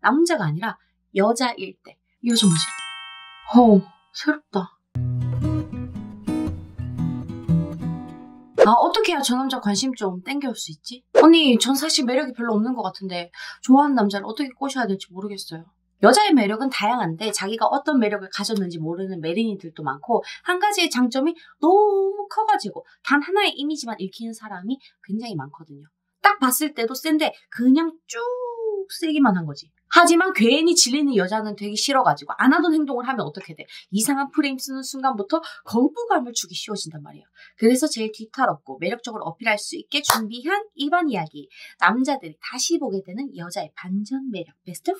남자가 아니라 여자일 때. 이 여자 뭐지? 새롭다. 어떻게 해야 저 남자 관심 좀 땡겨올 수 있지? 언니, 전 사실 매력이 별로 없는 것 같은데 좋아하는 남자를 어떻게 꼬셔야 될지 모르겠어요. 여자의 매력은 다양한데 자기가 어떤 매력을 가졌는지 모르는 메린이들도 많고, 한 가지의 장점이 너무 커가지고 단 하나의 이미지만 읽히는 사람이 굉장히 많거든요. 딱 봤을 때도 센데 그냥 쭉 세기만 한 거지. 하지만 괜히 질리는 여자는 되기 싫어가지고 안 하던 행동을 하면 어떻게 돼? 이상한 프레임 쓰는 순간부터 거부감을 주기 쉬워진단 말이에요. 그래서 제일 뒤탈없고 매력적으로 어필할 수 있게 준비한 이번 이야기. 남자들이 다시 보게 되는 여자의 반전 매력 베스트 5.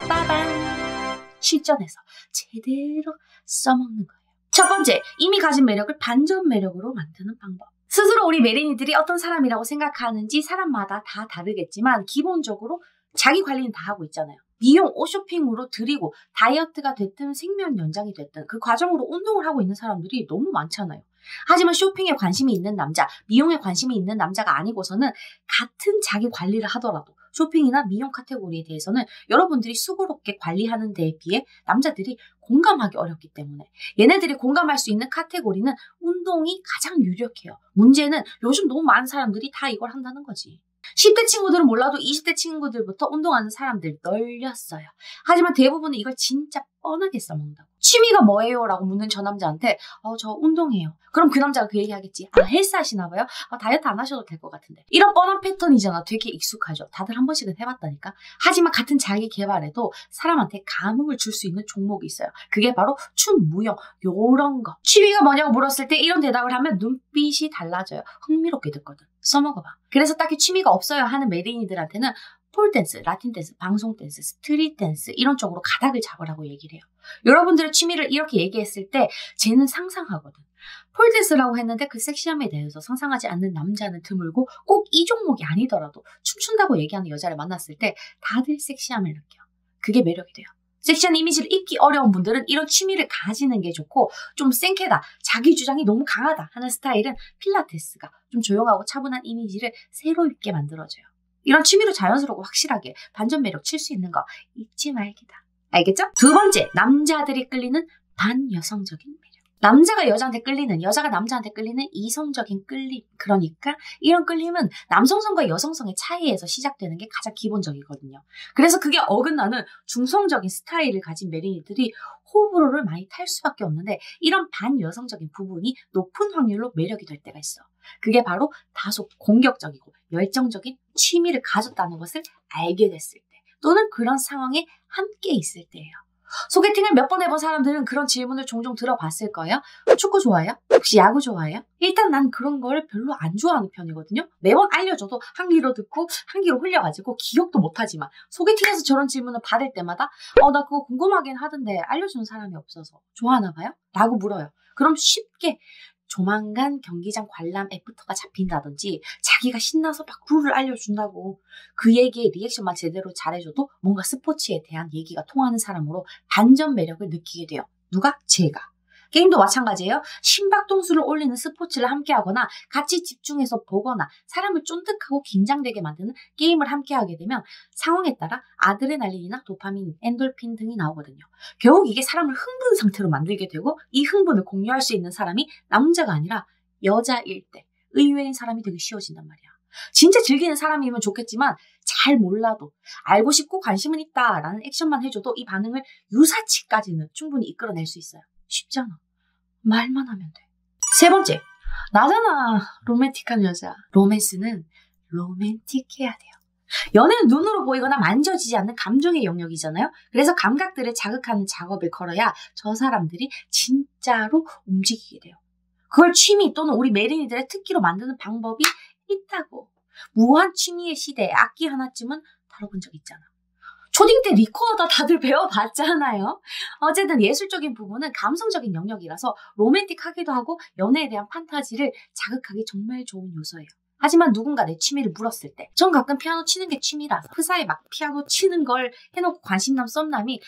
빠밤! 실전에서 제대로 써먹는 거예요. 첫 번째, 이미 가진 매력을 반전 매력으로 만드는 방법. 스스로 우리 메린이들이 어떤 사람이라고 생각하는지 사람마다 다 다르겠지만 기본적으로 자기 관리는 다 하고 있잖아요. 미용, 옷 쇼핑으로 드리고 다이어트가 됐든 생명 연장이 됐든 그 과정으로 운동을 하고 있는 사람들이 너무 많잖아요. 하지만 쇼핑에 관심이 있는 남자, 미용에 관심이 있는 남자가 아니고서는 같은 자기 관리를 하더라도 쇼핑이나 미용 카테고리에 대해서는 여러분들이 수고롭게 관리하는 데에 비해 남자들이 공감하기 어렵기 때문에 얘네들이 공감할 수 있는 카테고리는 운동이 가장 유력해요. 문제는 요즘 너무 많은 사람들이 다 이걸 한다는 거지. 10대 친구들은 몰라도 20대 친구들부터 운동하는 사람들 널렸어요. 하지만 대부분은 이걸 진짜 뻔하게 써먹는다고. 취미가 뭐예요? 라고 묻는 저 남자한테 저 운동해요. 그럼 그 남자가 그 얘기 하겠지. 헬스 하시나 봐요? 다이어트 안 하셔도 될 것 같은데. 이런 뻔한 패턴이잖아. 되게 익숙하죠. 다들 한 번씩은 해봤다니까. 하지만 같은 자기 개발에도 사람한테 감흥을 줄 수 있는 종목이 있어요. 그게 바로 춤, 무용, 요런 거. 취미가 뭐냐고 물었을 때 이런 대답을 하면 눈빛이 달라져요. 흥미롭게 듣거든. 써먹어봐. 그래서 딱히 취미가 없어요 하는 메린이들한테는 폴댄스, 라틴 댄스, 방송 댄스, 스트릿 댄스 이런 쪽으로 가닥을 잡으라고 얘기를 해요. 여러분들의 취미를 이렇게 얘기했을 때 쟤는 상상하거든. 폴댄스라고 했는데 그 섹시함에 대해서 상상하지 않는 남자는 드물고 꼭 이 종목이 아니더라도 춤춘다고 얘기하는 여자를 만났을 때 다들 섹시함을 느껴. 그게 매력이 돼요. 섹시한 이미지를 입기 어려운 분들은 이런 취미를 가지는 게 좋고, 좀 생캐다, 자기 주장이 너무 강하다 하는 스타일은 필라테스가 좀 조용하고 차분한 이미지를 새로입게 만들어줘요. 이런 취미로 자연스럽고 확실하게 반전 매력 칠 수 있는 거 잊지 말기다. 알겠죠? 두 번째, 남자들이 끌리는 반여성적인 매력. 남자가 여자한테 끌리는, 여자가 남자한테 끌리는 이성적인 끌림. 그러니까 이런 끌림은 남성성과 여성성의 차이에서 시작되는 게 가장 기본적이거든요. 그래서 그게 어긋나는 중성적인 스타일을 가진 메린이들이 호불호를 많이 탈 수밖에 없는데, 이런 반여성적인 부분이 높은 확률로 매력이 될 때가 있어. 그게 바로 다소 공격적이고 열정적인 취미를 가졌다는 것을 알게 됐을 때, 또는 그런 상황에 함께 있을 때예요. 소개팅을 몇 번 해본 사람들은 그런 질문을 종종 들어봤을 거예요. 축구 좋아해요? 혹시 야구 좋아해요? 일단 난 그런 걸 별로 안 좋아하는 편이거든요. 매번 알려줘도 한 귀로 듣고 한 귀로 흘려가지고 기억도 못하지만 소개팅에서 저런 질문을 받을 때마다 나 그거 궁금하긴 하던데 알려주는 사람이 없어서 좋아하나 봐요? 라고 물어요. 그럼 쉽게 조만간 경기장 관람 애프터가 잡힌다든지 자기가 신나서 막 룰을 알려준다고 그 얘기에 리액션만 제대로 잘해줘도 뭔가 스포츠에 대한 얘기가 통하는 사람으로 반전 매력을 느끼게 돼요. 누가? 제가. 게임도 마찬가지예요. 심박동수를 올리는 스포츠를 함께하거나 같이 집중해서 보거나 사람을 쫀득하고 긴장되게 만드는 게임을 함께하게 되면 상황에 따라 아드레날린이나 도파민, 엔돌핀 등이 나오거든요. 결국 이게 사람을 흥분 상태로 만들게 되고, 이 흥분을 공유할 수 있는 사람이 남자가 아니라 여자일 때 의외인 사람이 되게 쉬워진단 말이야. 진짜 즐기는 사람이면 좋겠지만 잘 몰라도 알고 싶고 관심은 있다라는 액션만 해줘도 이 반응을 유사치까지는 충분히 이끌어낼 수 있어요. 쉽잖아. 말만 하면 돼. 세 번째, 나잖아. 로맨틱한 여자. 로맨스는 로맨틱해야 돼요. 연애는 눈으로 보이거나 만져지지 않는 감정의 영역이잖아요. 그래서 감각들을 자극하는 작업을 걸어야 저 사람들이 진짜로 움직이게 돼요. 그걸 취미 또는 우리 메린이들의 특기로 만드는 방법이 있다고. 무한 취미의 시대에 악기 하나쯤은 다뤄본 적 있잖아. 초딩 때 리코더 다들 배워봤잖아요. 어쨌든 예술적인 부분은 감성적인 영역이라서 로맨틱하기도 하고 연애에 대한 판타지를 자극하기 정말 좋은 요소예요. 하지만 누군가 내 취미를 물었을 때, 전 가끔 피아노 치는 게 취미라서 프사에 막 피아노 치는 걸 해놓고 관심남 썸남이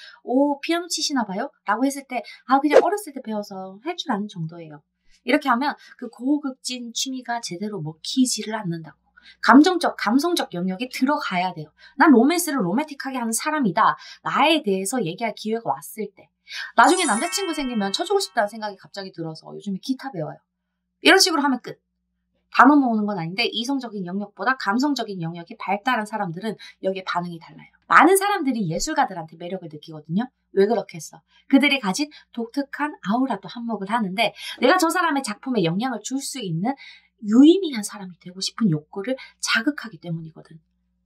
피아노 치시나 봐요? 라고 했을 때 그냥 어렸을 때 배워서 할 줄 아는 정도예요. 이렇게 하면 그 고급진 취미가 제대로 먹히지를 않는다고. 감정적, 감성적 영역에 들어가야 돼요. 난 로맨스를 로맨틱하게 하는 사람이다. 나에 대해서 얘기할 기회가 왔을 때. 나중에 남자친구 생기면 쳐주고 싶다는 생각이 갑자기 들어서 요즘에 기타 배워요. 이런 식으로 하면 끝. 단어 모으는 건 아닌데 이성적인 영역보다 감성적인 영역이 발달한 사람들은 여기에 반응이 달라요. 많은 사람들이 예술가들한테 매력을 느끼거든요. 왜 그렇게 했어? 그들이 가진 독특한 아우라도 한몫을 하는데 내가 저 사람의 작품에 영향을 줄 수 있는 유의미한 사람이 되고 싶은 욕구를 자극하기 때문이거든.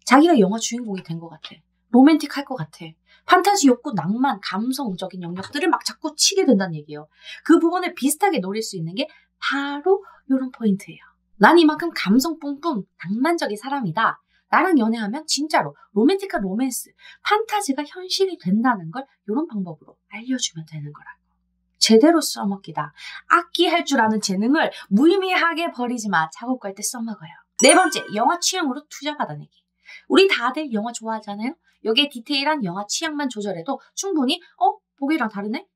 자기가 영화 주인공이 된 것 같아. 로맨틱할 것 같아. 판타지 욕구, 낭만, 감성적인 영역들을 막 자꾸 치게 된다는 얘기예요. 그 부분을 비슷하게 노릴 수 있는 게 바로 이런 포인트예요. 난 이만큼 감성 뿜뿜, 낭만적인 사람이다. 나랑 연애하면 진짜로 로맨틱한 로맨스, 판타지가 현실이 된다는 걸 이런 방법으로 알려주면 되는 거라고. 제대로 써먹기다. 악기할 줄 아는 재능을 무의미하게 버리지 마. 작업 갈 때 써먹어요. 네 번째, 영화 취향으로 투자 받아내기. 우리 다들 영화 좋아하잖아요? 여기에 디테일한 영화 취향만 조절해도 충분히 보기랑 다르네?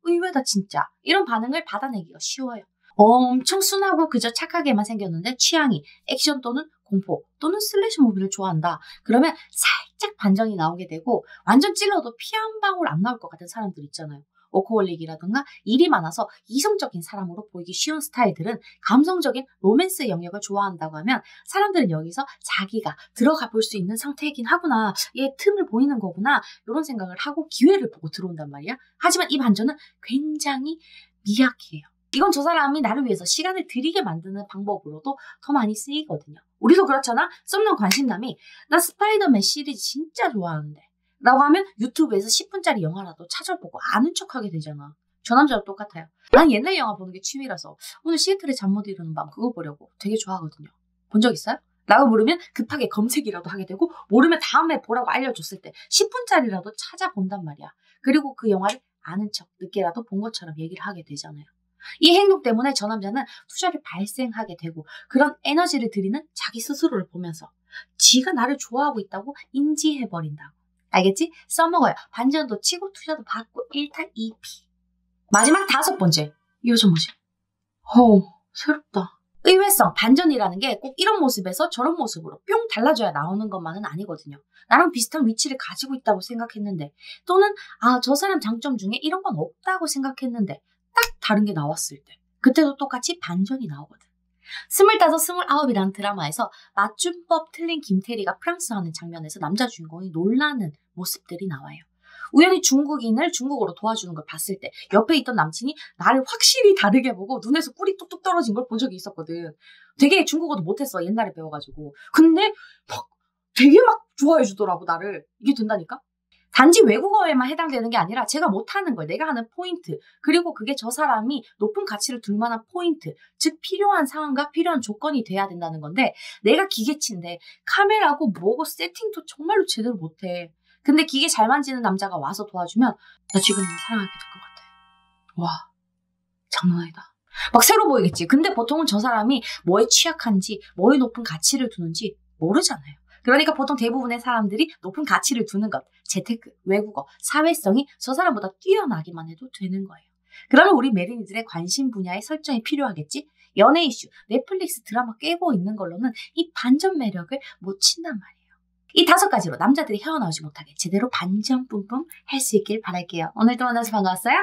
의외다 진짜. 이런 반응을 받아내기가 쉬워요. 엄청 순하고 그저 착하게만 생겼는데 취향이 액션 또는 공포 또는 슬래시 무비를 좋아한다. 그러면 살짝 반전이 나오게 되고 완전 찔러도 피 한 방울 안 나올 것 같은 사람들 있잖아요. 워커홀릭이라든가 일이 많아서 이성적인 사람으로 보이기 쉬운 스타일들은 감성적인 로맨스 영역을 좋아한다고 하면 사람들은 여기서 자기가 들어가 볼 수 있는 상태이긴 하구나. 얘 틈을 보이는 거구나. 이런 생각을 하고 기회를 보고 들어온단 말이야. 하지만 이 반전은 굉장히 미약해요. 이건 저 사람이 나를 위해서 시간을 들이게 만드는 방법으로도 더 많이 쓰이거든요. 우리도 그렇잖아. 썸남 관심남이 나 스파이더맨 시리즈 진짜 좋아하는데 라고 하면 유튜브에서 10분짜리 영화라도 찾아보고 아는 척하게 되잖아. 저 남자도 똑같아요. 난 옛날 영화 보는 게 취미라서 오늘 시애틀의 잠 못 이루는 밤 그거 보려고 되게 좋아하거든요. 본 적 있어요? 라고 물으면 급하게 검색이라도 하게 되고 모르면 다음에 보라고 알려줬을 때 10분짜리라도 찾아본단 말이야. 그리고 그 영화를 아는 척 늦게라도 본 것처럼 얘기를 하게 되잖아요. 이 행동 때문에 저 남자는 투자를 발생하게 되고 그런 에너지를 들이는 자기 스스로를 보면서 지가 나를 좋아하고 있다고 인지해버린다고. 알겠지? 써먹어요. 반전도 치고 투자도 받고 1탈 2피. 마지막 5번째. 이 여자 뭐지? 새롭다. 의외성, 반전이라는 게 꼭 이런 모습에서 저런 모습으로 뿅 달라져야 나오는 것만은 아니거든요. 나랑 비슷한 위치를 가지고 있다고 생각했는데 또는 저 사람 장점 중에 이런 건 없다고 생각했는데 딱 다른 게 나왔을 때 그때도 똑같이 반전이 나오거든. 25, 29이라는 드라마에서 맞춤법 틀린 김태리가 프랑스 하는 장면에서 남자 주인공이 놀라는 모습들이 나와요. 우연히 중국인을 중국어로 도와주는 걸 봤을 때 옆에 있던 남친이 나를 확실히 다르게 보고 눈에서 꿀이 뚝뚝 떨어진 걸 본 적이 있었거든. 되게 중국어도 못했어. 옛날에 배워가지고. 근데 되게 막 좋아해 주더라고 나를. 이게 된다니까? 단지 외국어에만 해당되는 게 아니라 제가 못하는 걸 내가 하는 포인트 그리고 그게 저 사람이 높은 가치를 둘 만한 포인트 즉 필요한 상황과 필요한 조건이 돼야 된다는 건데 내가 기계치인데 카메라고 뭐고 세팅도 정말로 제대로 못해. 근데 기계 잘 만지는 남자가 와서 도와주면 나 지금 사랑하게 될 것 같아. 와 장난 아니다. 막 새로 보이겠지. 근데 보통은 저 사람이 뭐에 취약한지 뭐에 높은 가치를 두는지 모르잖아요. 그러니까 보통 대부분의 사람들이 높은 가치를 두는 것, 재테크, 외국어, 사회성이 저 사람보다 뛰어나기만 해도 되는 거예요. 그러면 우리 메리니들의 관심 분야의 설정이 필요하겠지? 연애 이슈, 넷플릭스 드라마 깨고 있는 걸로는 이 반전 매력을 못 친단 말이에요. 이 5가지로 남자들이 헤어나오지 못하게 제대로 반전 뿜뿜 할 수 있길 바랄게요. 오늘도 만나서 반가웠어요.